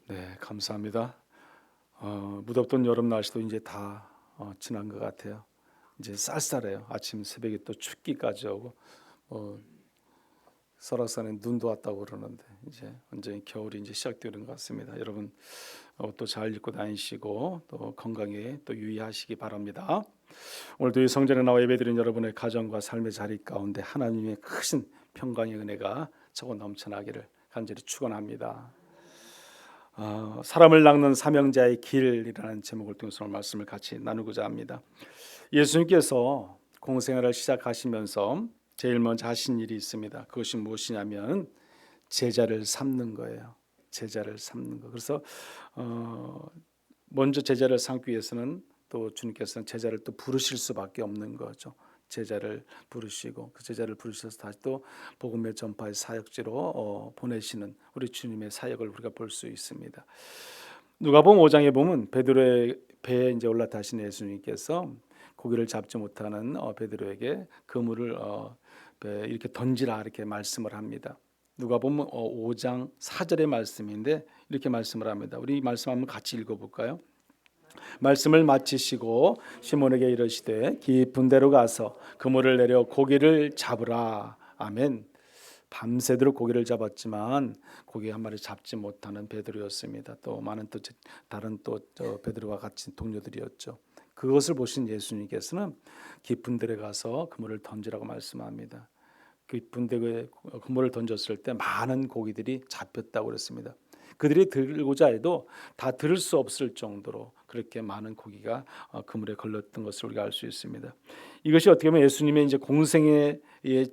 네, 감사합니다. 무덥던 여름 날씨도 이제 다 지난 것 같아요. 이제 쌀쌀해요. 아침 새벽에 또 춥기까지 오고, 어, 설악산에 눈도 왔다고 그러는데 이제 완전히 겨울이 이제 시작되는 것 같습니다. 여러분 옷도 잘 입고 다니시고 또 건강에 또 유의하시기 바랍니다. 오늘도 이 성전에 나와 예배드린 여러분의 가정과 삶의 자리 가운데 하나님의 크신 평강의 은혜가 저고 넘쳐나기를 간절히 축원합니다. 사람을 낚는 사명자의 길이라는 제목을 통해서 오늘 말씀을 같이 나누고자 합니다. 예수님께서 공생애를 시작하시면서 제일 먼저 하신 일이 있습니다. 그것이 무엇이냐면 제자를 삼는 거예요. 제자를 삼는 거. 그래서 먼저 제자를 삼기 위해서는 또 주님께서는 제자를 또 부르실 수밖에 없는 거죠. 제자를 부르시고 그 제자를 부르셔서 다시 또 복음의 전파의 사역지로 보내시는 우리 주님의 사역을 우리가 볼 수 있습니다. 누가복음 5장에 보면 베드로의 배에 이제 올라타신 예수님께서 고기를 잡지 못하는 베드로에게 그물을 배에 이렇게 던지라 이렇게 말씀을 합니다. 누가복음 5장 4절의 말씀인데 이렇게 말씀을 합니다. 우리 말씀 한번 같이 읽어볼까요? 말씀을 마치시고 시몬에게 이르시되 깊은 데로 가서 그물을 내려 고기를 잡으라. 아멘. 밤새도록 고기를 잡았지만 고기 한 마리 잡지 못하는 베드로였습니다. 또 많은 또 다른 또 베드로와 같이 동료들이었죠. 그것을 보신 예수님께서는 깊은 데에 가서 그물을 던지라고 말씀합니다. 깊은 데에 그물을 던졌을 때 많은 고기들이 잡혔다고 그랬습니다. 그들이 들고자 해도 다 들을 수 없을 정도로 그렇게 많은 고기가 그물에 걸렸던 것을 우리가 알 수 있습니다. 이것이 어떻게 보면 예수님의 이제 공생의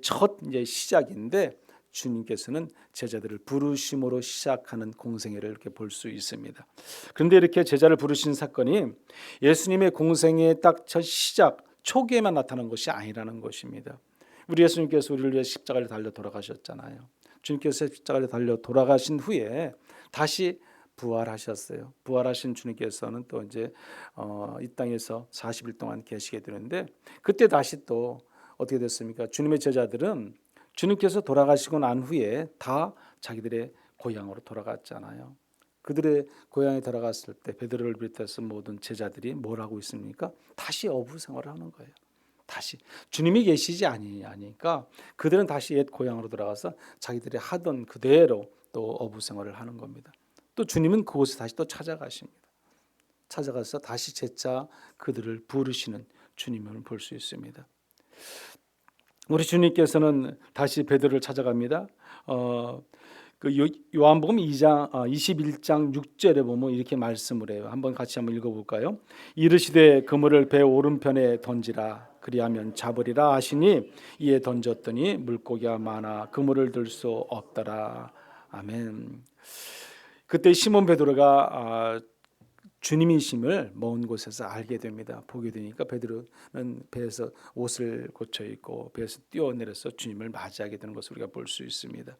첫 이제 시작인데 주님께서는 제자들을 부르심으로 시작하는 공생애를 이렇게 볼 수 있습니다. 그런데 이렇게 제자를 부르신 사건이 예수님의 공생애의 딱 첫 시작 초기에만 나타난 것이 아니라는 것입니다. 우리 예수님께서 우리를 위해 십자가를 달려 돌아가셨잖아요. 주님께서 십자가를 달려 돌아가신 후에 다시 부활하셨어요. 부활하신 주님께서는 또 이제 이 땅에서 40일 동안 계시게 되는데 그때 다시 또 어떻게 됐습니까? 주님의 제자들은 주님께서 돌아가시고 난 후에 다 자기들의 고향으로 돌아갔잖아요. 그들의 고향에 돌아갔을 때 베드로를 비롯해서 모든 제자들이 뭘 하고 있습니까? 다시 어부 생활을 하는 거예요. 다시 주님이 계시지 아니니까 그들은 다시 옛 고향으로 돌아가서 자기들이 하던 그대로 또 어부 생활을 하는 겁니다. 또 주님은 그곳에 다시 또 찾아가십니다. 찾아가서 다시 재차 그들을 부르시는 주님을 볼 수 있습니다. 우리 주님께서는 다시 베드로를 찾아갑니다. 그 요한복음 2장 21장 6절에 보면 이렇게 말씀을 해요. 같이 한번 읽어볼까요? 이르시되 그물을 배 오른편에 던지라 그리하면 잡으리라 하시니 이에 던졌더니 물고기가 많아 그물을 들 수 없더라. 아멘. 그때 시몬 베드로가 주님이심을 먼 곳에서 알게 됩니다. 보게 되니까 베드로는 배에서 옷을 고쳐 입고 배에서 뛰어내려서 주님을 맞이하게 되는 것을 우리가 볼 수 있습니다.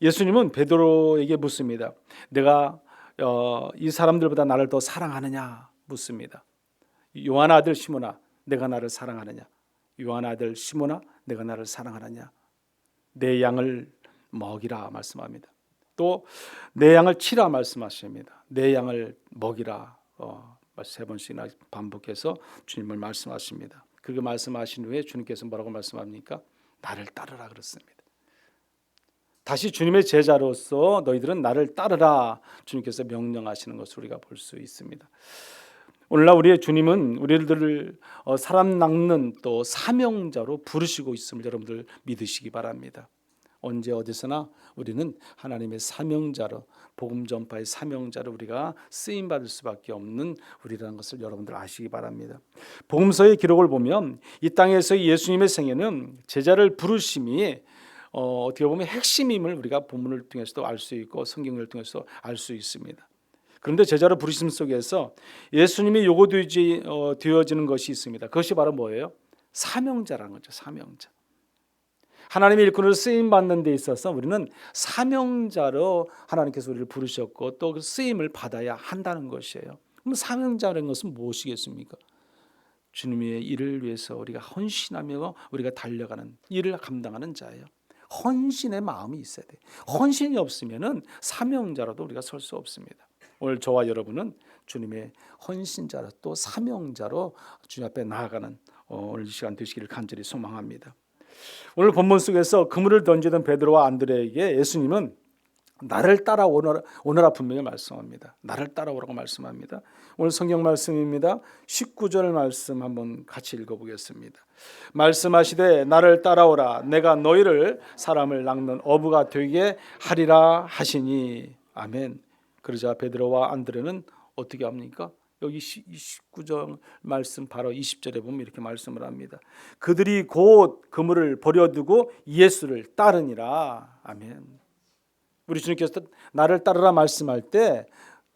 예수님은 베드로에게 묻습니다. 내가 이 사람들보다 나를 더 사랑하느냐 묻습니다. 요한 아들 시몬아 내가 나를 사랑하느냐. 요한 아들 시몬아 내가 나를 사랑하느냐. 내 양을 먹이라 말씀합니다. 또 내 양을 치라 말씀하십니다. 내 양을 먹이라 세 번씩이나 반복해서 주님을 말씀하십니다. 그렇게 말씀하신 후에 주님께서 뭐라고 말씀합니까? 나를 따르라 그렇습니다. 다시 주님의 제자로서 너희들은 나를 따르라 주님께서 명령하시는 것을 우리가 볼 수 있습니다. 오늘날 우리의 주님은 우리들을 사람 낚는 또 사명자로 부르시고 있음을 여러분들 믿으시기 바랍니다. 언제 어디서나 우리는 하나님의 사명자로 복음 전파의 사명자로 우리가 쓰임 받을 수밖에 없는 우리라는 것을 여러분들 아시기 바랍니다. 복음서의 기록을 보면 이 땅에서 예수님의 생애는 제자를 부르심이 어떻게 보면 핵심임을 우리가 본문을 통해서도 알 수 있고 성경을 통해서 알 수 있습니다. 그런데 제자를 부르심 속에서 예수님이 요구되어지는 것이 있습니다. 그것이 바로 뭐예요? 사명자라는 거죠. 사명자. 하나님의 일꾼으로 쓰임 받는 데 있어서 우리는 사명자로 하나님께서 우리를 부르셨고 또 그 쓰임을 받아야 한다는 것이에요. 그럼 사명자라는 것은 무엇이겠습니까? 주님의 일을 위해서 우리가 헌신하며 우리가 달려가는 일을 감당하는 자예요. 헌신의 마음이 있어야 돼요. 헌신이 없으면은 사명자로도 우리가 설 수 없습니다. 오늘 저와 여러분은 주님의 헌신자로 또 사명자로 주님 앞에 나아가는 오늘 이 시간 되시기를 간절히 소망합니다. 오늘 본문 속에서 그물을 던지던 베드로와 안드레에게 예수님은 나를 따라오너라 분명히 말씀합니다. 나를 따라오라고 말씀합니다. 오늘 성경 말씀입니다. 19절 말씀 한번 같이 읽어보겠습니다. 말씀하시되 나를 따라오라 내가 너희를 사람을 낚는 어부가 되게 하리라 하시니 아멘. 그러자 베드로와 안드레는 어떻게 합니까? 여기 19절 말씀 바로 20절에 보면 이렇게 말씀을 합니다. 그들이 곧 그물을 버려두고 예수를 따르니라. 아멘. 우리 주님께서 나를 따르라 말씀할 때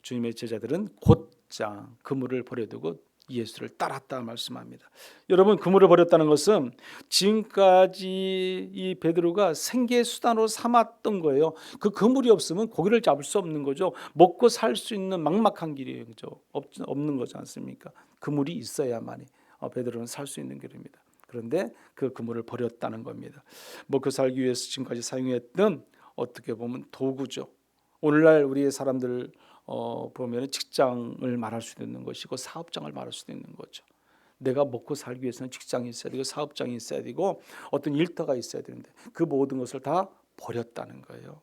주님의 제자들은 곧장 그물을 버려두고 예수를 따랐다 말씀합니다. 여러분, 그물을 버렸다는 것은 지금까지 이 베드로가 생계 수단으로 삼았던 거예요. 그 그물이 없으면 고기를 잡을 수 없는 거죠. 먹고 살 수 있는 막막한 길이에요. 그죠? 없는 거지 않습니까? 그물이 있어야만이 베드로는 살 수 있는 길입니다. 그런데 그 그물을 버렸다는 겁니다. 먹고 살기 위해서 지금까지 사용했던 어떻게 보면 도구죠. 오늘날 우리의 사람들 보면 직장을 말할 수도 있는 것이고 사업장을 말할 수도 있는 거죠. 내가 먹고 살기 위해서는 직장이 있어야 되고 사업장이 있어야 되고 어떤 일터가 있어야 되는데 그 모든 것을 다 버렸다는 거예요.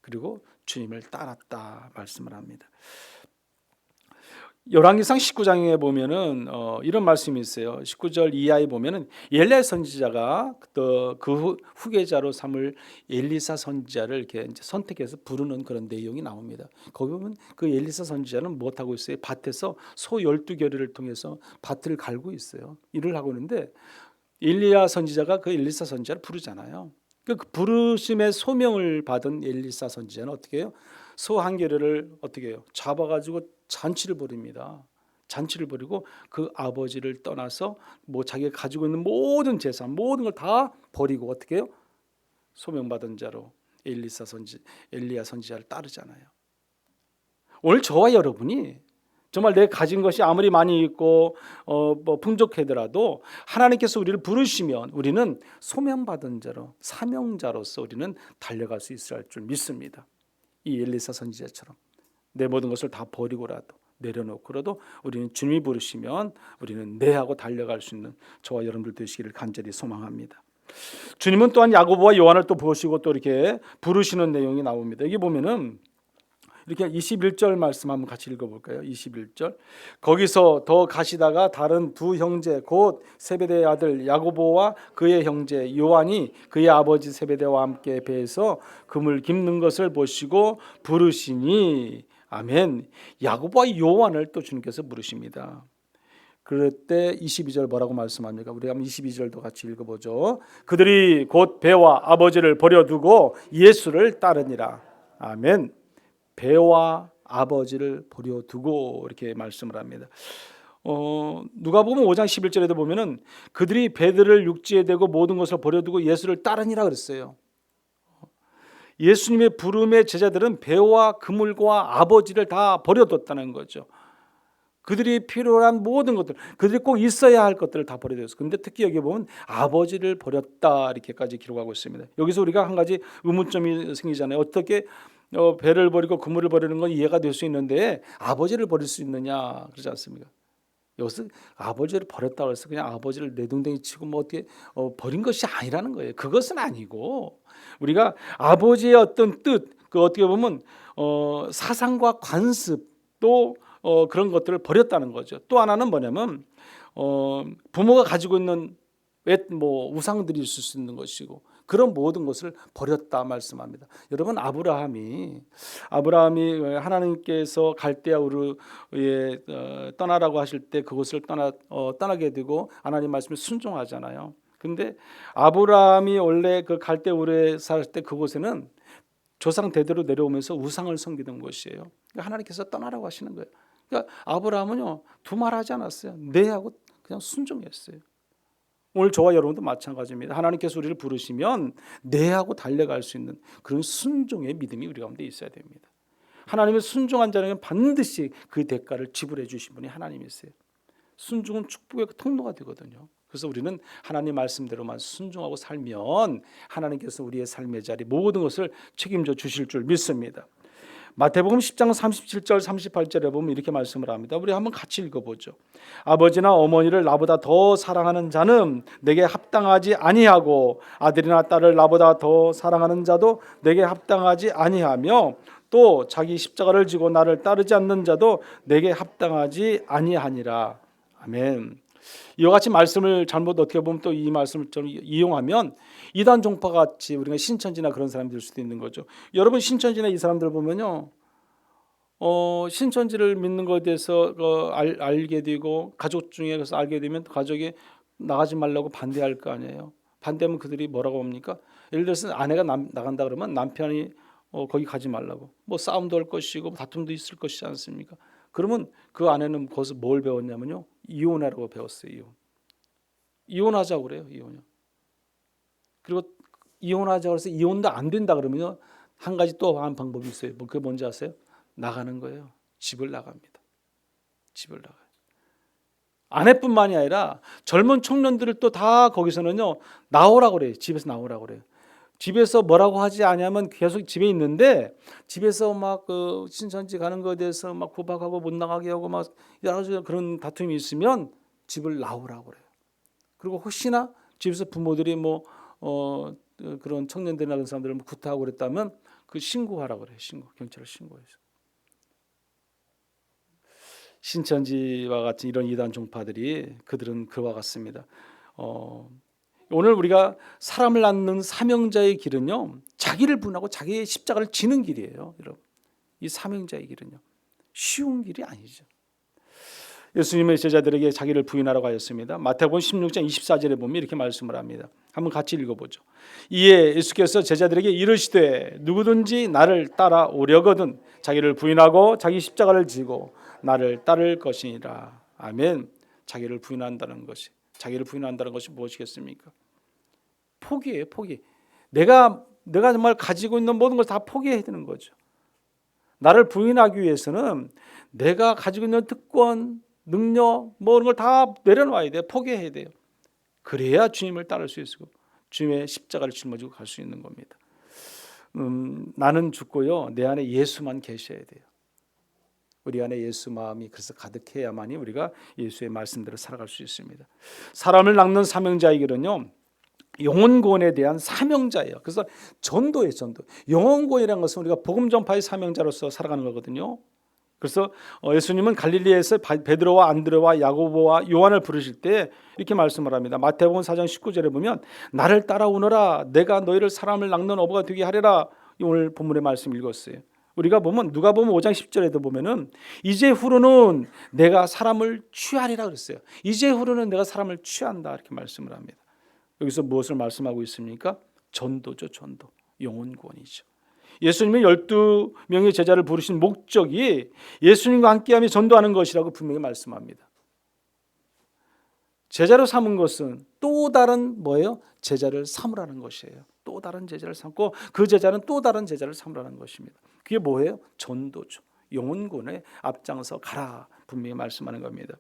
그리고 주님을 따랐다 말씀을 합니다. 열왕기상 19장에 보면은 이런 말씀이 있어요. 19절 이하에 보면은 엘리야 선지자가 그 후계자로 삼을 엘리사 선지자를 이렇게 이제 선택해서 부르는 그런 내용이 나옵니다. 거기 보면 그 엘리사 선지자는 무엇 하고 있어요? 밭에서 소 12겨리를 통해서 밭을 갈고 있어요. 일을 하고 있는데 엘리야 선지자가 그 엘리사 선지자를 부르잖아요. 그 부르심의 소명을 받은 엘리사 선지자는 어떻게 해요? 소 한 겨리를 어떻게 해요? 잡아가지고 잔치를 벌입니다. 잔치를 벌이고 그 아버지를 떠나서 뭐 자기가 가지고 있는 모든 재산 모든 걸 다 버리고 어떻게 해요? 소명받은 자로 엘리야 선지자를 따르잖아요. 오늘 저와 여러분이 정말 내 가진 것이 아무리 많이 있고 뭐 풍족하더라도 하나님께서 우리를 부르시면 우리는 소명받은 자로 사명자로서 우리는 달려갈 수 있을 줄 믿습니다. 이 엘리사 선지자처럼 내 모든 것을 다 버리고라도 내려놓고라도 우리는 주님이 부르시면 우리는 네 하고 달려갈 수 있는 저와 여러분들 되시기를 간절히 소망합니다. 주님은 또한 야고보와 요한을 또 보시고 또 이렇게 부르시는 내용이 나옵니다. 여기 보면은 이렇게 21절 말씀 한번 같이 읽어볼까요? 21절 거기서 더 가시다가 다른 두 형제 곧 세베대의 아들 야고보와 그의 형제 요한이 그의 아버지 세베대와 함께 배에서 그물 깁는 것을 보시고 부르시니 아멘. 야고보와 요한을 또 주님께서 부르십니다. 그럴 때 22절 뭐라고 말씀합니까? 우리 한번 22절도 같이 읽어보죠. 그들이 곧 배와 아버지를 버려두고 예수를 따르니라. 아멘. 배와 아버지를 버려두고 이렇게 말씀을 합니다. 누가복음 5장 11절에도 보면은 그들이 배들을 육지에 대고 모든 것을 버려두고 예수를 따르니라 그랬어요. 예수님의 부름의 제자들은 배와 그물과 아버지를 다 버려뒀다는 거죠. 그들이 필요한 모든 것들, 그들이 꼭 있어야 할 것들을 다 버려뒀어요. 그런데 특히 여기 보면 아버지를 버렸다 이렇게까지 기록하고 있습니다. 여기서 우리가 한 가지 의문점이 생기잖아요. 어떻게 배를 버리고 그물을 버리는 건 이해가 될 수 있는데 아버지를 버릴 수 있느냐 그러지 않습니까? 여기서 아버지를 버렸다고 해서 그냥 아버지를 내동댕이 치고 뭐 어떻게 버린 것이 아니라는 거예요. 그것은 아니고 우리가 아버지의 어떤 뜻, 그 어떻게 보면 사상과 관습 또 그런 것들을 버렸다는 거죠. 또 하나는 뭐냐면 부모가 가지고 있는 뭐 우상들이 있을 수 있는 것이고 그런 모든 것을 버렸다 말씀합니다. 여러분 아브라함이 하나님께서 갈대아 우르에 떠나라고 하실 때 그곳을 떠나게 되고 하나님 말씀에 순종하잖아요. 근데 아브라함이 원래 그 갈대아 우르에 살 때 그곳에는 조상 대대로 내려오면서 우상을 섬기던 곳이에요. 그러니까 하나님께서 떠나라고 하시는 거예요. 그러니까 아브라함은요 두말하지 않았어요. 네 하고 그냥 순종했어요. 오늘 저와 여러분도 마찬가지입니다. 하나님께서 우리를 부르시면 네 하고 달려갈 수 있는 그런 순종의 믿음이 우리 가운데 있어야 됩니다. 하나님의 순종한 자는 반드시 그 대가를 지불해 주신 분이 하나님이세요. 순종은 축복의 통로가 되거든요. 그래서 우리는 하나님 말씀대로만 순종하고 살면 하나님께서 우리의 삶의 자리 모든 것을 책임져 주실 줄 믿습니다. 마태복음 10장 37절 38절에 보면 이렇게 말씀을 합니다. 우리 한번 같이 읽어보죠. 아버지나 어머니를 나보다 더 사랑하는 자는 내게 합당하지 아니하고 아들이나 딸을 나보다 더 사랑하는 자도 내게 합당하지 아니하며 또 자기 십자가를 지고 나를 따르지 않는 자도 내게 합당하지 아니하니라. 아멘. 이와 같이 말씀을 잘못 어떻게 보면 또 이 말씀을 좀 이용하면 이단 종파 같이 우리가 신천지나 그런 사람이 될 수도 있는 거죠. 여러분 신천지나 이 사람들 보면요, 신천지를 믿는 것에 대해서 알게 되고 가족 중에 그래서 알게 되면 가족이 나가지 말라고 반대할 거 아니에요. 반대하면 그들이 뭐라고 합니까? 예를 들어서 아내가 나간다 그러면 남편이 거기 가지 말라고 뭐 싸움도 할 것이고 다툼도 있을 것이지 않습니까? 그러면 그 아내는 거기서 뭘 배웠냐면요, 이혼하라고 배웠어요. 이혼하자고 그래요. 이혼요. 그리고 이혼하자고 해서 이혼도 안 된다 그러면요, 한 가지 또 한 방법이 있어요. 그게 뭔지 아세요? 나가는 거예요. 집을 나갑니다. 집을 나가요. 아내뿐만이 아니라 젊은 청년들을 또 다 거기서는요 나오라고 그래요. 집에서 나오라고 그래요. 집에서 뭐라고 하지 않냐면 계속 집에 있는데 집에서 막 그 신천지 가는 거에 대해서 막 구박하고 못 나가게 하고 막 여러 가지 그런 다툼이 있으면 집을 나오라고 그래요. 그리고 혹시나 집에서 부모들이 뭐 그런 청년들이나 그런 사람들을 뭐 구타하고 그랬다면 그 신고하라고 그래요. 경찰에 신고해서. 신천지와 같은 이런 이단 종파들이 그들은 그와 같습니다. 오늘 우리가 사람을 낳는 사명자의 길은요, 자기를 부인하고 자기의 십자가를 지는 길이에요. 여러분, 이 사명자의 길은요 쉬운 길이 아니죠. 예수님의 제자들에게 자기를 부인하라고 하였습니다. 마태복음 16장 24절에 보면 이렇게 말씀을 합니다. 한번 같이 읽어보죠. 이에 예수께서 제자들에게 이르시되 누구든지 나를 따라오려거든 자기를 부인하고 자기 십자가를 지고 나를 따를 것이니라. 아멘. 자기를 부인한다는 것이 무엇이겠습니까? 포기예요. 포기. 내가 정말 가지고 있는 모든 걸 다 포기해야 되는 거죠. 나를 부인하기 위해서는 내가 가지고 있는 특권, 능력, 모든 걸 다 내려놔야 돼요. 포기해야 돼요. 그래야 주님을 따를 수 있고 주님의 십자가를 짊어지고 갈 수 있는 겁니다. 나는 죽고요, 내 안에 예수만 계셔야 돼요. 우리 안에 예수 마음이 그래서 가득해야만이 우리가 예수의 말씀대로 살아갈 수 있습니다. 사람을 낚는 사명자의 길은요, 영혼구원에 대한 사명자예요. 그래서 전도예요. 전도. 영혼구원이라는 것은 우리가 복음 전파의 사명자로서 살아가는 거거든요. 그래서 예수님은 갈릴리에서 베드로와 안드레와 야고보와 요한을 부르실 때 이렇게 말씀을 합니다. 마태복음 4장 19절에 보면 나를 따라오너라 내가 너희를 사람을 낚는 어부가 되게 하리라. 오늘 본문의 말씀 읽었어요. 우리가 보면 누가복음 5장 10절에도 보면은 이제 후로는 내가 사람을 취하리라 그랬어요. 이제 후로는 내가 사람을 취한다 이렇게 말씀을 합니다. 여기서 무엇을 말씀하고 있습니까? 전도죠. 전도. 영혼구원이죠. 예수님이 12명의 제자를 부르신 목적이 예수님과 함께하며 전도하는 것이라고 분명히 말씀합니다. 제자로 삼은 것은 또 다른 뭐예요? 제자를 삼으라는 것이에요. 또 다른 제자를 삼고 그 제자는 또 다른 제자를 삼으라는 것입니다. 그게 뭐예요? 전도죠. 영혼구원에 앞장서 가라 분명히 말씀하는 겁니다.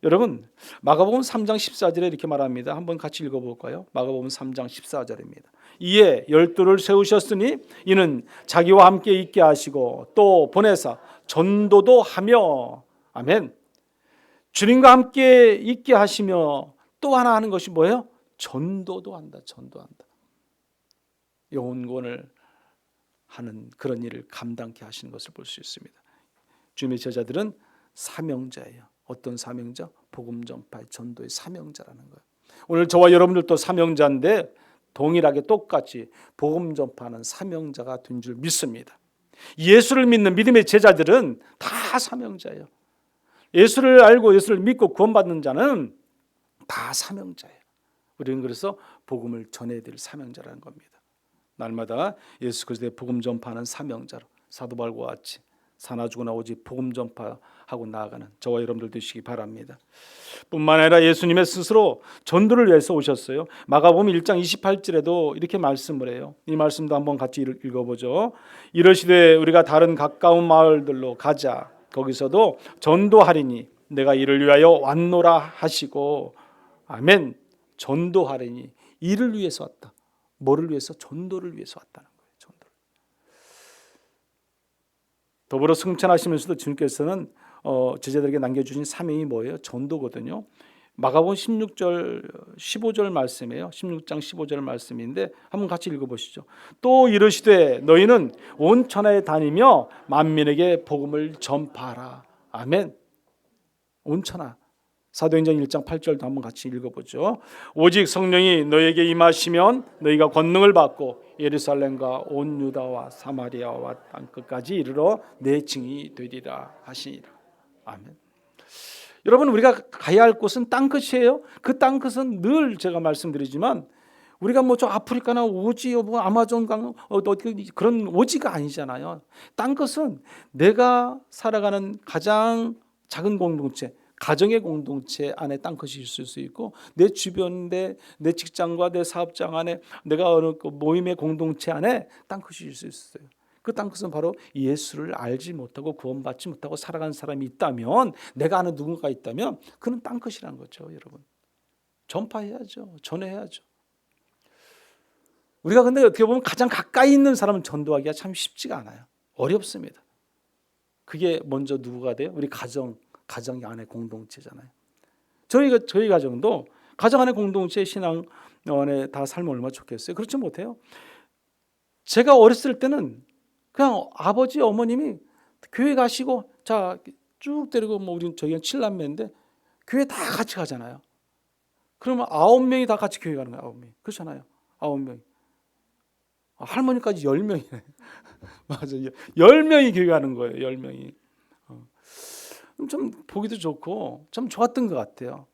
여러분, 마가복음 3장 14절에 이렇게 말합니다. 한번 같이 읽어볼까요? 마가복음 3장 14절입니다. 이에 12를 세우셨으니 이는 자기와 함께 있게 하시고 또 보내사 전도도 하며, 아멘. 주님과 함께 있게 하시며 또 하나 하는 것이 뭐예요? 전도도 한다. 전도한다. 영혼구원을 하는 그런 일을 감당케 하시는 것을 볼 수 있습니다. 주님의 제자들은 사명자예요. 어떤 사명자? 복음 전파의 전도의 사명자라는 거예요. 오늘 저와 여러분들도 사명자인데 동일하게 똑같이 복음 전파하는 사명자가 된 줄 믿습니다. 예수를 믿는 믿음의 제자들은 다 사명자예요. 예수를 알고 예수를 믿고 구원받는 자는 다 사명자예요. 우리는 그래서 복음을 전해야 될 사명자라는 겁니다. 날마다 예수 그리스도의 복음 전파하는 사명자로 사도 바울과 같이 사나 죽으나 오직 복음 전파하고 나아가는 저와 여러분들 되시기 바랍니다. 뿐만 아니라 예수님의 스스로 전도를 위해서 오셨어요. 마가복음 1장 28절에도 이렇게 말씀을 해요. 이 말씀도 한번 같이 읽어보죠. 이르시되 우리가 다른 가까운 마을들로 가자. 거기서도 전도하리니 내가 이를 위하여 왔노라 하시고, 아멘. 전도하려니 이를 위해서 왔다. 뭐를 위해서? 전도를 위해서 왔다는 거예요. 전도를. 더불어 승천하시면서도 주님께서는 제자들에게 남겨주신 사명이 뭐예요? 전도거든요. 마가복음 16절 15절 말씀이에요. 16장 15절 말씀인데 한번 같이 읽어보시죠. 또 이르시되 너희는 온 천하에 다니며 만민에게 복음을 전파하라. 아멘. 온 천하. 사도행전 1장 8절도 한번 같이 읽어보죠. 오직 성령이 너에게 임하시면 너희가 권능을 받고 예루살렘과 온 유다와 사마리아와 땅끝까지 이르러 내 증인이 되리라 하시니라. 아멘. 여러분, 우리가 가야 할 곳은 땅끝이에요. 그 땅끝은 늘 제가 말씀드리지만 우리가 뭐 저 아프리카나 오지 뭐 아마존 강 그런 오지가 아니잖아요. 땅끝은 내가 살아가는 가장 작은 공동체, 가정의 공동체 안에 땅끝이 있을 수 있고 내 주변에 내 직장과 내 사업장 안에 내가 어느 모임의 공동체 안에 땅끝이 있을 수 있어요. 그 땅끝은 바로 예수를 알지 못하고 구원받지 못하고 살아가는 사람이 있다면, 내가 아는 누군가 있다면 그는 땅끝이란 거죠. 여러분, 전파해야죠. 전해야죠. 우리가 근데 어떻게 보면 가장 가까이 있는 사람을 전도하기가 참 쉽지가 않아요. 어렵습니다. 그게 먼저 누구가 돼요? 우리 가정 안의 공동체잖아요. 저희 가정도 가정 안의 공동체 신앙 안에 다 살면 얼마나 좋겠어요. 그렇지 못해요. 제가 어렸을 때는 그냥 아버지 어머님이 교회 가시고 자 쭉 데리고 뭐 우리 저희는 7남매인데 교회 다 같이 가잖아요. 그러면 9명이 다 같이 교회 가는 거예요. 9명이. 그렇잖아요. 9명이. 할머니까지 10명이네. 맞아요. 10명이 교회 가는 거예요. 10명이. 좀 보기도 좋고 참 좋았던 것 같아요.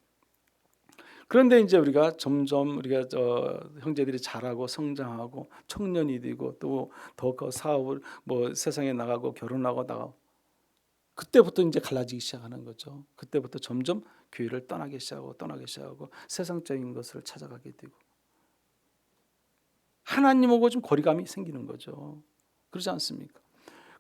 그런데 이제 우리가 점점 우리가 형제들이 자라고 성장하고 청년이 되고 또 더 사업을 뭐 세상에 나가고 결혼하고 그때부터 이제 갈라지기 시작하는 거죠. 그때부터 점점 교회를 떠나기 시작하고 세상적인 것을 찾아가게 되고 하나님하고 좀 거리감이 생기는 거죠. 그렇지 않습니까?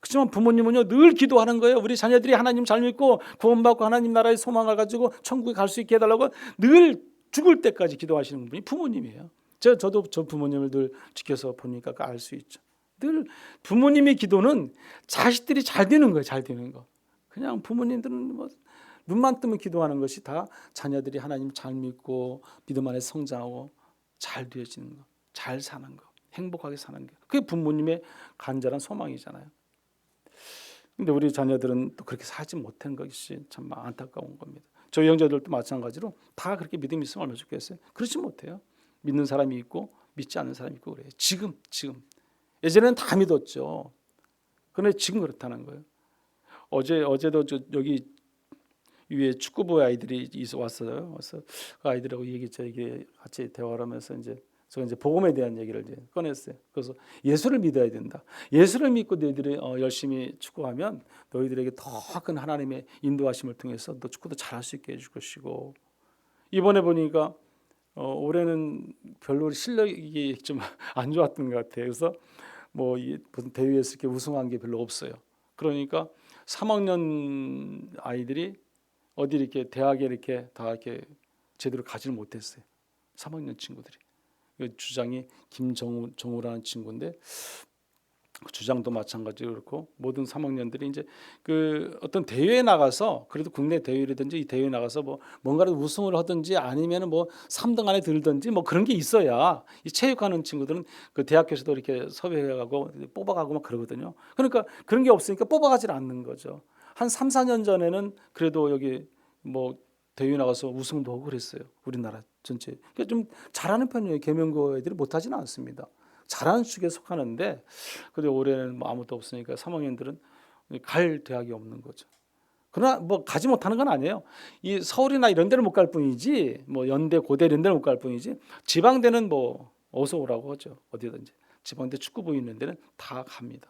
그렇지만 부모님은요 늘 기도하는 거예요. 우리 자녀들이 하나님 잘 믿고 구원받고 하나님 나라의 소망을 가지고 천국에 갈 수 있게 해달라고 늘 죽을 때까지 기도하시는 분이 부모님이에요. 저도 저 부모님을 늘 지켜서 보니까 알 수 있죠. 늘 부모님의 기도는 자식들이 잘 되는 거예요. 잘 되는 거. 그냥 부모님들은 뭐 눈만 뜨면 기도하는 것이 다 자녀들이 하나님 잘 믿고 믿음 안에 성장하고 잘 되어지는 거, 잘 사는 거, 행복하게 사는 게 그게 부모님의 간절한 소망이잖아요. 근데 우리 자녀들은 또 그렇게 살지 못한 것이 참 안타까운 겁니다. 저희 형제들도 마찬가지로 다 그렇게 믿음이 있으면 얼마나 좋겠어요. 그렇지 못해요. 믿는 사람이 있고 믿지 않는 사람이 있고 그래요. 지금 예전에는 다 믿었죠. 그런데 지금 그렇다는 거예요. 어제도 여기 위에 축구부 아이들이 왔어요. 그래서 그 아이들하고 저기 같이 대화를 하면서 제가 복음에 대한 얘기를 꺼냈어요. 그래서 예수를 믿어야 된다. 예수를 믿고 너희들이 열심히 축구하면 너희들에게 더 큰 하나님의 인도하심을 통해서 너 축구도 잘할 수 있게 해줄 것이고, 이번에 보니까 올해는 별로 실력이 좀 안 좋았던 것 같아요. 그래서 뭐 무슨 대회에서 이렇게 우승한 게 별로 없어요. 그러니까 3학년 아이들이 어디 이렇게 대학에 이렇게 다 이렇게 제대로 가지를 못했어요. 3학년 친구들이. 주장이 김정우라는 친구인데 그 주장도 마찬가지로 그렇고 모든 3학년들이 이제 그 어떤 대회에 나가서 그래도 국내 대회라든지 이 대회에 나가서 뭐 뭔가를 우승을 하든지 아니면은 뭐 3등 안에 들든지 뭐 그런 게 있어야 이 체육하는 친구들은 그 대학교에서도 이렇게 섭외해가고 뽑아가고 막 그러거든요. 그러니까 그런 게 없으니까 뽑아가질 않는 거죠. 한 3, 4년 전에는 그래도 여기 뭐 대회 나가서 우승도 하고 그랬어요. 우리나라 전체. 그러니까 좀 잘하는 편이에요. 계명고 애들이 못하지는 않습니다. 잘하는 축에 속하는데, 근데 올해는 뭐 아무도 없으니까 3학년들은 갈 대학이 없는 거죠. 그러나 뭐 가지 못하는 건 아니에요. 이 서울이나 이런 데는 못 갈 뿐이지, 뭐 연대, 고대 이런 데는 못 갈 뿐이지, 지방대는 뭐 어서 오라고 하죠. 어디든지 지방대 축구부 있는 데는 다 갑니다.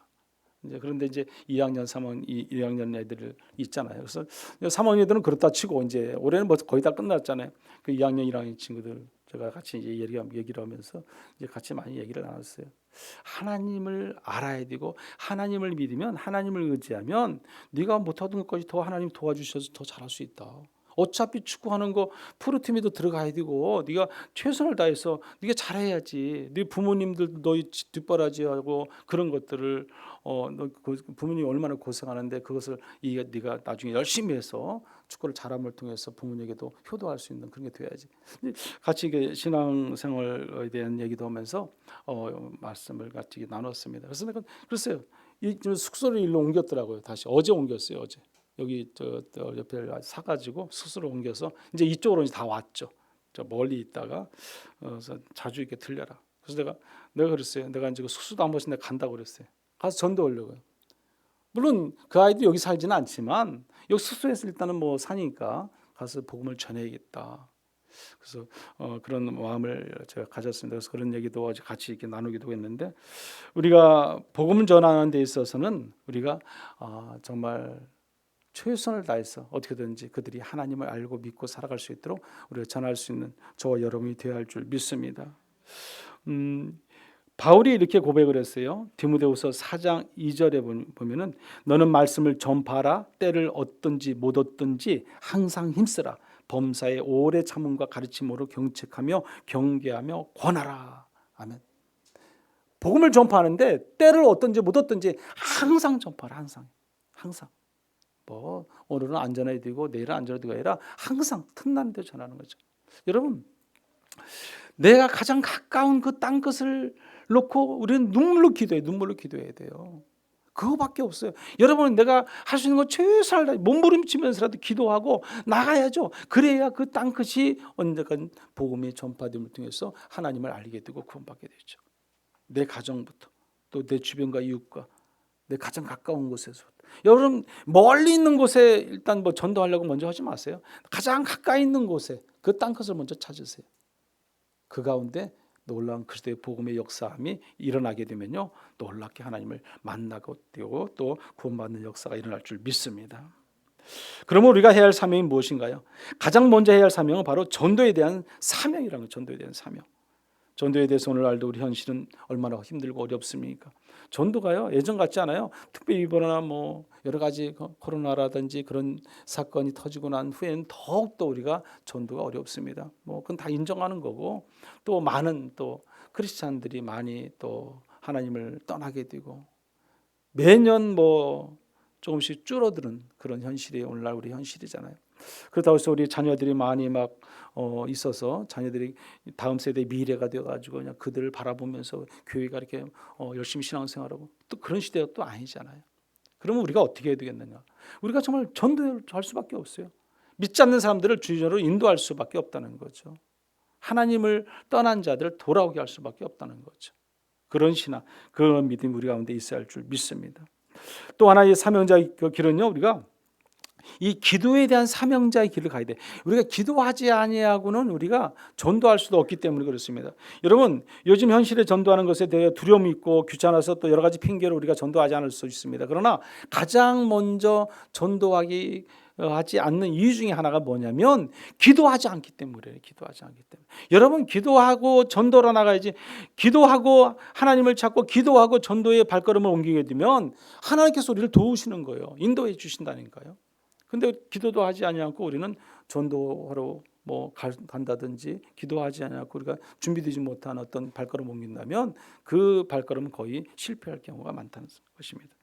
그런데 이제 2학년, 3학년, 1학년 애들 있잖아요. 그래서 3학년 애들은 그렇다 치고 이제 올해는 뭐 거의 다 끝났잖아요. 그 2학년, 1학년 친구들 제가 같이 이제 얘기를 하면서 이제 같이 많이 얘기를 나눴어요. 하나님을 알아야 되고 하나님을 믿으면 하나님을 의지하면 네가 못하던 것까지 더 하나님 도와주셔서 더 잘할 수 있다. 어차피 축구하는 거 프로팀에도 들어가야 되고 네가 최선을 다해서 네가 잘해야지. 네 부모님들 너희 뒷바라지하고 그런 것들을 너 부모님이 얼마나 고생하는데 그것을 네가 나중에 열심히 해서 축구를 잘함을 통해서 부모님에게도 효도할 수 있는 그런 게 돼야지. 같이 이게 신앙생활에 대한 얘기도 하면서 말씀을 같이 나눴습니다. 그래서 내가 글쎄요, 이 숙소를 일로 옮겼더라고요. 다시 어제 옮겼어요. 어제 여기 저 옆에 사가지고 숙소를 옮겨서 이제 이쪽으로 이제 다 왔죠. 저 멀리 있다가 그래서 자주 이렇게 들려라. 그래서 내가 그랬어요. 내가 이제 그 숙소도 한 번씩 내가 간다고 그랬어요. 가서 전도하려고요. 물론 그 아이도 여기 살지는 않지만 여기 숙소에서 일단은 뭐 사니까 가서 복음을 전해야겠다. 그래서 그런 마음을 제가 가졌습니다. 그래서 그런 얘기도 어제 같이 이렇게 나누기도 했는데 우리가 복음을 전하는 데 있어서는 우리가 정말 최선을 다해서 어떻게든지 그들이 하나님을 알고 믿고 살아갈 수 있도록 우리가 전할 수 있는 저와 여러분이 되어야 할 줄 믿습니다. 바울이 이렇게 고백을 했어요. 디모데후서 4장 2절에 보면은 너는 말씀을 전파하라. 때를 얻든지 못 얻든지 항상 힘쓰라. 범사에 오래 참음과 가르침으로 경책하며 경계하며 권하라. 아멘. 복음을 전파하는데 때를 얻든지 못 얻든지 항상 전파하라. 항상. 뭐 오늘은 안전해야 되고 내일은 안전해야 되고 아니라 항상 틈나는 데 전하는 거죠. 여러분, 내가 가장 가까운 그 땅 끝을 놓고 우리는 눈물로 기도해야 돼요. 그거밖에 없어요. 여러분, 내가 할 수 있는 건 최선을 다해 몸부림치면서라도 기도하고 나가야죠. 그래야 그 땅 끝이 언젠간 복음의 전파됨을 통해서 하나님을 알게 되고 구원받게 되죠. 내 가정부터 또 내 주변과 이웃과 내 가장 가까운 곳에서. 여러분, 멀리 있는 곳에 일단 뭐 전도하려고 먼저 하지 마세요. 가장 가까이 있는 곳에 그 땅끝을 먼저 찾으세요. 그 가운데 놀라운 그리스도의 복음의 역사함이 일어나게 되면요, 놀랍게 하나님을 만나고 되고 또 구원받는 역사가 일어날 줄 믿습니다. 그러면 우리가 해야 할 사명이 무엇인가요? 가장 먼저 해야 할 사명은 바로 전도에 대한 사명이라는 거예요. 전도에 대한 사명. 전도에 대해서 오늘날도 우리 현실은 얼마나 힘들고 어렵습니까? 전도가요 예전 같지 않아요. 특별히보나 뭐 여러 가지 코로나라든지 그런 사건이 터지고 난 후에는 더욱더 우리가 전도가 어렵습니다. 뭐 그건 다 인정하는 거고 또 많은 또 크리스찬들이 많이 또 하나님을 떠나게 되고 매년 뭐 조금씩 줄어드는 그런 현실이 오늘날 우리 현실이잖아요. 그렇다고 해서 우리 자녀들이 많이 막 있어서 자녀들이 다음 세대의 미래가 되어가지고 그냥 그들을 바라보면서 교회가 이렇게 열심히 신앙생활하고 또 그런 시대가 또 아니잖아요. 그러면 우리가 어떻게 해야 되겠느냐? 우리가 정말 전도할 수밖에 없어요. 믿지 않는 사람들을 주변으로 인도할 수밖에 없다는 거죠. 하나님을 떠난 자들을 돌아오게 할 수밖에 없다는 거죠. 그런 신앙, 그런 믿음이 우리 가운데 있어야 할 줄 믿습니다. 또 하나의 사명자의 길은요, 우리가 이 기도에 대한 사명자의 길을 가야 돼. 우리가 기도하지 아니하고는 우리가 전도할 수도 없기 때문에 그렇습니다. 여러분, 요즘 현실에 전도하는 것에 대해 두려움이 있고 귀찮아서 또 여러 가지 핑계로 우리가 전도하지 않을 수 있습니다. 그러나 가장 먼저 하지 않는 이유 중에 하나가 뭐냐면 기도하지 않기 때문에. 여러분, 기도하고 전도로 나가야지. 기도하고 하나님을 찾고 기도하고 전도의 발걸음을 옮기게 되면 하나님께서 우리를 도우시는 거예요. 인도해 주신다니까요. 근데 기도도 하지 않고 우리는 전도하러 뭐 간다든지 기도하지 않고 우리가 준비되지 못한 어떤 발걸음 옮긴다면 그 발걸음은 거의 실패할 경우가 많다는 것입니다.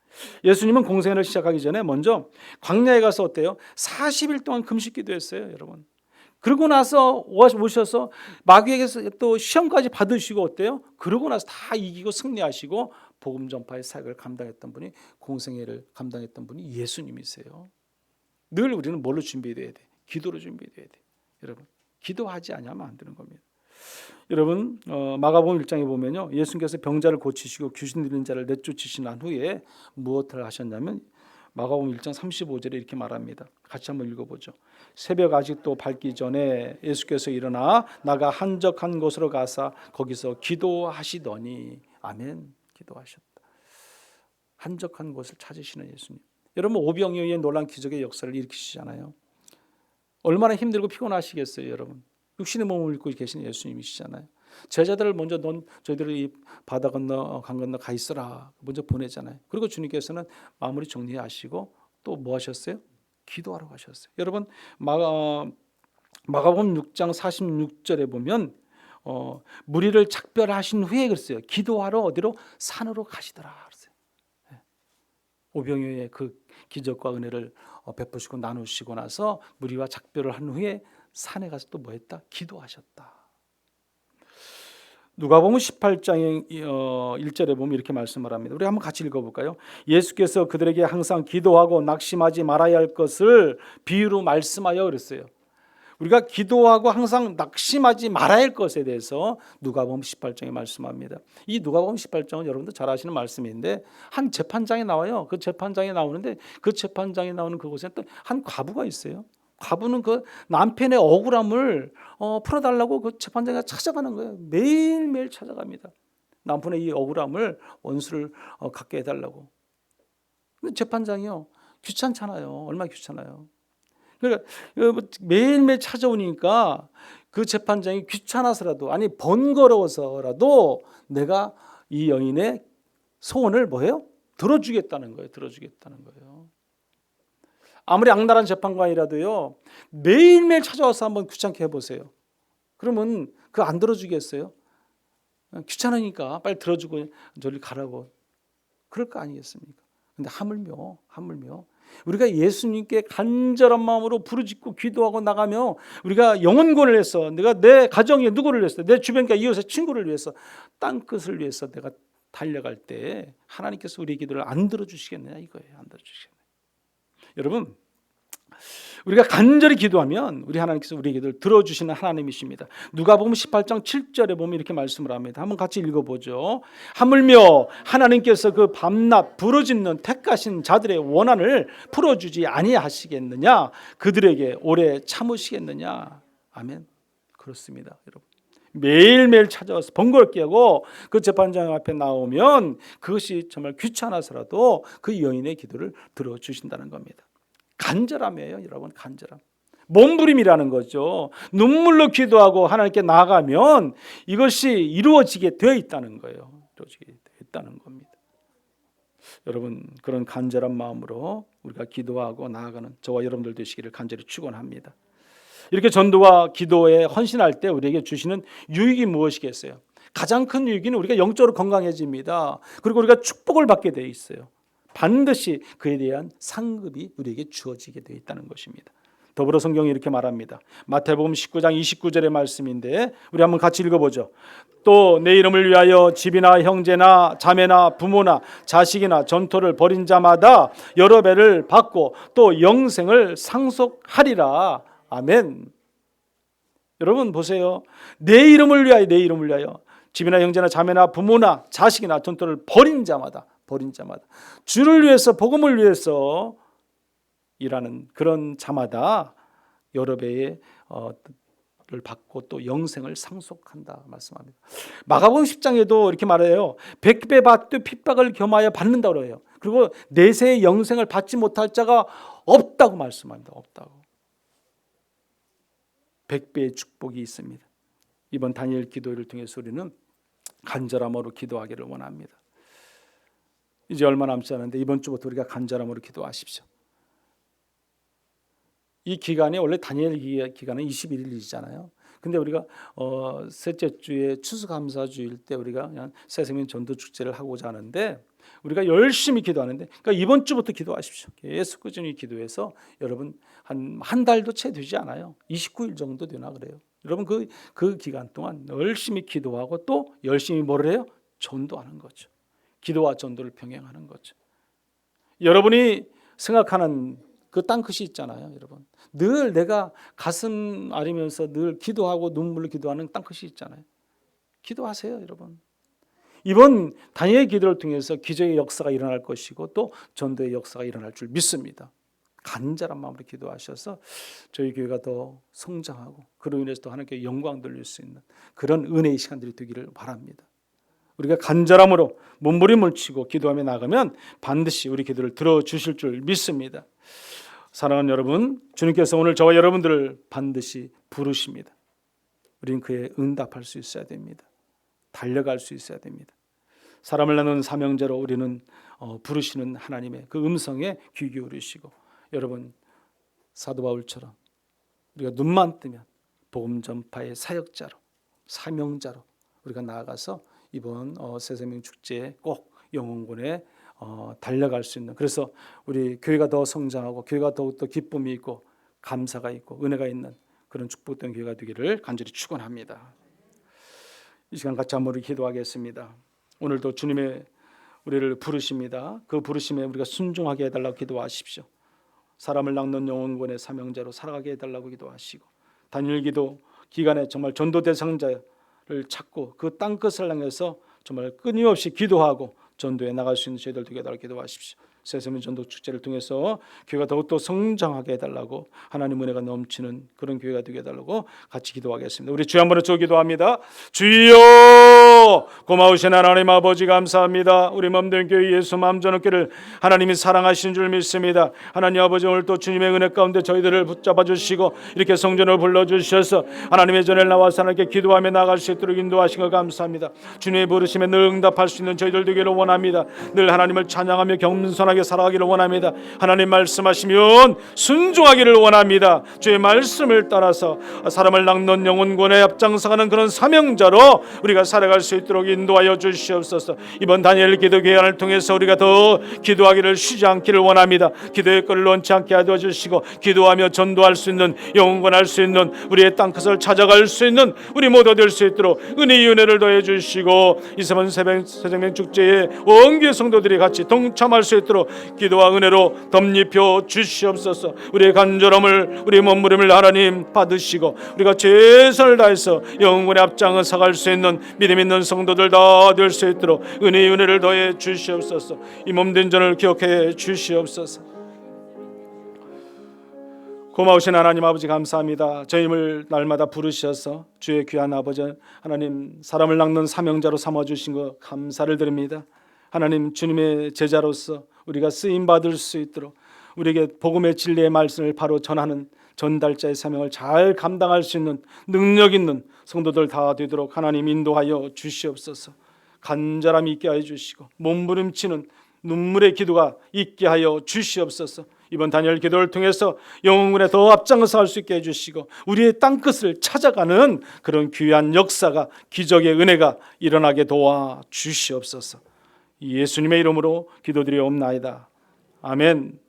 예수님은 공생애를 시작하기 전에 먼저 광야에 가서 어때요? 40일 동안 금식 기도했어요, 여러분. 그러고 나서 오셔서 마귀에게서 또 시험까지 받으시고 어때요? 그러고 나서 다 이기고 승리하시고 복음 전파의 사역을 감당했던 분이 공생애를 감당했던 분이 예수님이세요. 늘 우리는 뭘로 준비돼야 돼? 기도로 준비돼야 돼. 여러분, 기도하지 않으면 안 되는 겁니다. 여러분, 마가복음 1장에 보면요, 예수님께서 병자를 고치시고 귀신 들린 자를 내쫓으신 난 후에 무엇을 하셨냐면 마가복음 1장 35절에 이렇게 말합니다. 같이 한번 읽어보죠. 새벽 아직도 밝기 전에 예수께서 일어나 나가 한적한 곳으로 가사 거기서 기도하시더니, 아멘. 기도하셨다. 한적한 곳을 찾으시는 예수님. 여러분, 오병이어에 의해 놀란 기적의 역사를 일으키시잖아요. 얼마나 힘들고 피곤하시겠어요, 여러분. 육신의 몸을 입고 계신 예수님이시잖아요. 제자들을 먼저 저희들을 이 바다 건너 강 건너 가 있어라 먼저 보내잖아요. 그리고 주님께서는 마무리 정리하시고 또 뭐 하셨어요? 기도하러 가셨어요. 여러분 마가복음 6장 46절에 보면 무리를 작별하신 후에 그랬어요. 기도하러 어디로? 산으로 가시더라 그랬어요. 오병이어의 그 기적과 은혜를 베푸시고 나누시고 나서 무리와 작별을 한 후에 산에 가서 또 뭐 했다? 기도하셨다. 누가복음 18장 1절에 보면 이렇게 말씀을 합니다. 우리 한번 같이 읽어볼까요? 예수께서 그들에게 항상 기도하고 낙심하지 말아야 할 것을 비유로 말씀하여 그랬어요. 우리가 기도하고 항상 낙심하지 말아야 할 것에 대해서 누가복음 18장에 말씀합니다. 이 누가복음 18장은 여러분도 잘 아시는 말씀인데 한 재판장에 나와요. 그 재판장에 나오는데 그 재판장에 나오는 그곳에 또 한 과부가 있어요. 과부는 그 남편의 억울함을 풀어달라고 그 재판장에 찾아가는 거예요. 매일매일 찾아갑니다. 남편의 이 억울함을 원수를 갖게 해달라고. 근데 재판장이요, 귀찮잖아요. 얼마나 귀찮아요. 그러니까 매일매일 찾아오니까 그 재판장이 귀찮아서라도, 아니 번거로워서라도 내가 이 여인의 소원을 뭐예요? 들어주겠다는 거예요. 들어주겠다는 거예요. 아무리 악랄한 재판관이라도요, 매일매일 찾아와서 한번 귀찮게 해보세요. 그러면 그거 안 들어주겠어요? 귀찮으니까 빨리 들어주고 저리 가라고 그럴 거 아니겠습니까? 근데 하물며 우리가 예수님께 간절한 마음으로 부르짖고 기도하고 나가며 우리가 영혼권을 위해서, 내가 내 가정에 누구를 위해서, 내 주변과 이웃의 친구를 위해서, 땅끝을 위해서 내가 달려갈 때 하나님께서 우리의 기도를 안 들어주시겠느냐 이거예요. 안 들어주시겠느냐. 여러분, 우리가 간절히 기도하면 우리 하나님께서 우리의 기도를 들어주시는 하나님이십니다. 누가복음 18장 7절에 보면 이렇게 말씀을 합니다. 한번 같이 읽어보죠. 하물며 하나님께서 그 밤낮 부르짖는 택하신 자들의 원한을 풀어주지 아니하시겠느냐, 그들에게 오래 참으시겠느냐. 아멘. 그렇습니다, 여러분. 매일매일 찾아와서 번거롭게 하고 그 재판장 앞에 나오면 그것이 정말 귀찮아서라도 그 여인의 기도를 들어주신다는 겁니다. 간절함이에요, 여러분. 간절함. 몸부림이라는 거죠. 눈물로 기도하고 하나님께 나아가면 이것이 이루어지게 되어 있다는 거예요. 이루어지게 되어 있다는 겁니다. 여러분, 그런 간절한 마음으로 우리가 기도하고 나아가는 저와 여러분들 되시기를 간절히 축원합니다. 이렇게 전도와 기도에 헌신할 때 우리에게 주시는 유익이 무엇이겠어요? 가장 큰 유익은 우리가 영적으로 건강해집니다. 그리고 우리가 축복을 받게 되어 있어요. 반드시 그에 대한 상급이 우리에게 주어지게 되어 있다는 것입니다. 더불어 성경이 이렇게 말합니다. 마태복음 19장 29절의 말씀인데 우리 한번 같이 읽어보죠. 또 내 이름을 위하여 집이나 형제나 자매나 부모나 자식이나 전토를 벌인 자마다 여러 배를 받고 또 영생을 상속하리라. 아멘. 여러분 보세요. 내 이름을 위하여 집이나 형제나 자매나 부모나 자식이나 전토를 벌인 자마다 주를 위해서, 복음을 위해서 일하는 그런 자마다 여러 배의 를 받고 또 영생을 상속한다 말씀합니다. 마가복음 10장에도 이렇게 말해요. 100배 받되 핍박을 겸하여 받는다고 해요. 그리고 내세의 영생을 받지 못할 자가 없다고 말씀합니다. 없다고. 100배의 축복이 있습니다. 이번 다니엘 기도회를 통해서 우리는 간절함으로 기도하기를 원합니다. 이제 얼마 남지 않은데 이번 주부터 우리가 간절함으로 기도하십시오. 이 기간이 원래 다니엘 기간은 21일이잖아요. 근데 우리가 셋째 주에 추수감사주일 때 우리가 그냥 새생명 전도 축제를 하고자 하는데 우리가 열심히 기도하는데, 그러니까 이번 주부터 기도하십시오. 계속 꾸준히 기도해서 여러분 한 달도 채 되지 않아요. 29일 정도 되나 그래요. 여러분 그 기간 동안 열심히 기도하고 또 열심히 뭐를 해요? 전도하는 거죠. 기도와 전도를 병행하는 거죠. 여러분이 생각하는 그 땅끝이 있잖아요, 여러분. 늘 내가 가슴 아리면서 늘 기도하고 눈물로 기도하는 땅끝이 있잖아요. 기도하세요, 여러분. 이번 다니엘 기도를 통해서 기적의 역사가 일어날 것이고 또 전도의 역사가 일어날 줄 믿습니다. 간절한 마음으로 기도하셔서 저희 교회가 더 성장하고 그로 인해서 또 하나님께 영광 돌릴 수 있는 그런 은혜의 시간들이 되기를 바랍니다. 우리가 간절함으로 몸부림을 치고 기도하며 나가면 반드시 우리 기도를 들어주실 줄 믿습니다. 사랑하는 여러분, 주님께서 오늘 저와 여러분들을 반드시 부르십니다. 우리는 그에 응답할 수 있어야 됩니다. 달려갈 수 있어야 됩니다. 사람을 나누는 사명자로 우리는 부르시는 하나님의 그 음성에 귀 기울이시고 여러분 사도 바울처럼 우리가 눈만 뜨면 복음 전파의 사역자로, 사명자로 우리가 나아가서 이번 새생명 축제에 꼭 영혼군에 달려갈 수 있는, 그래서 우리 교회가 더 성장하고 교회가 더욱더 기쁨이 있고 감사가 있고 은혜가 있는 그런 축복된 교회가 되기를 간절히 축원합니다. 이 시간 같이 한번 우리 기도하겠습니다. 오늘도 주님의 우리를 부르십니다. 그 부르심에 우리가 순종하게 해달라고 기도하십시오. 사람을 낚는 영혼군의 사명자로 살아가게 해달라고 기도하시고, 단일기도 기간에 정말 전도 대상자를 찾고 그 땅끝을 향해서 정말 끊임없이 기도하고 전도에 나갈 수 있는 저희들 되게 해달라고 기도하십시오. 새생명 전도 축제를 통해서 교회가 더욱더 성장하게 해달라고, 하나님 은혜가 넘치는 그런 교회가 되게 해달라고 같이 기도하겠습니다. 우리 주여 한번 기도합니다. 주여, 고마우신 하나님 아버지 감사합니다. 우리 맘된 교회 예수 마음전학교를 하나님이 사랑하시는 줄 믿습니다. 하나님 아버지, 오늘 또 주님의 은혜 가운데 저희들을 붙잡아 주시고 이렇게 성전을 불러주셔서 하나님의 전에 나와서 하나님께 기도하며 나갈 수 있도록 인도하신 것 감사합니다. 주님의 부르심에 늘 응답할 수 있는 저희들 되기를 원합니다. 늘 하나님을 찬양하며 겸손하게 살아가기를 원합니다. 하나님 말씀하시면 순종하기를 원합니다. 주의 말씀을 따라서 사람을 낚는 영혼군에 앞장서가는 그런 사명자로 우리가 살아갈 수 있도록 인도하여 주시옵소서. 이번 다니엘 기도 기간을 통해서 우리가 더 기도하기를 쉬지 않기를 원합니다. 기도의 끈을 놓지 않게 하여 주시고 기도하며 전도할 수 있는, 영혼군할 수 있는, 우리의 땅끝을 찾아갈 수 있는 우리 모두 될 수 있도록 은혜의 은혜를 더해 주시고, 이번 새생명 축제에 원교회 성도들이 같이 동참할 수 있도록 기도와 은혜로 덧입혀 주시옵소서. 우리의 간절함을, 우리의 몸부림을 하나님 받으시고 우리가 최선을 다해서 영혼의 앞장을 서갈 수 있는 믿음 있는 성도들 다 될 수 있도록 은혜의 은혜를 더해 주시옵소서. 이 몸된 전을 기억해 주시옵소서. 고마우신 하나님 아버지 감사합니다. 저희를 날마다 부르셔서 주의 귀한 아버지 하나님, 사람을 낚는 사명자로 삼아주신 것 감사를 드립니다. 하나님, 주님의 제자로서 우리가 쓰임받을 수 있도록 우리에게 복음의 진리의 말씀을 바로 전하는 전달자의 사명을 잘 감당할 수 있는 능력 있는 성도들 다 되도록 하나님 인도하여 주시옵소서. 간절함이 있게 하여 주시고 몸부림치는 눈물의 기도가 있게 하여 주시옵소서. 이번 다니엘 기도를 통해서 영혼군에 더 앞장서 할 수 있게 해주시고 우리의 땅끝을 찾아가는 그런 귀한 역사가, 기적의 은혜가 일어나게 도와 주시옵소서. 예수님의 이름으로 기도드리옵나이다. 아멘.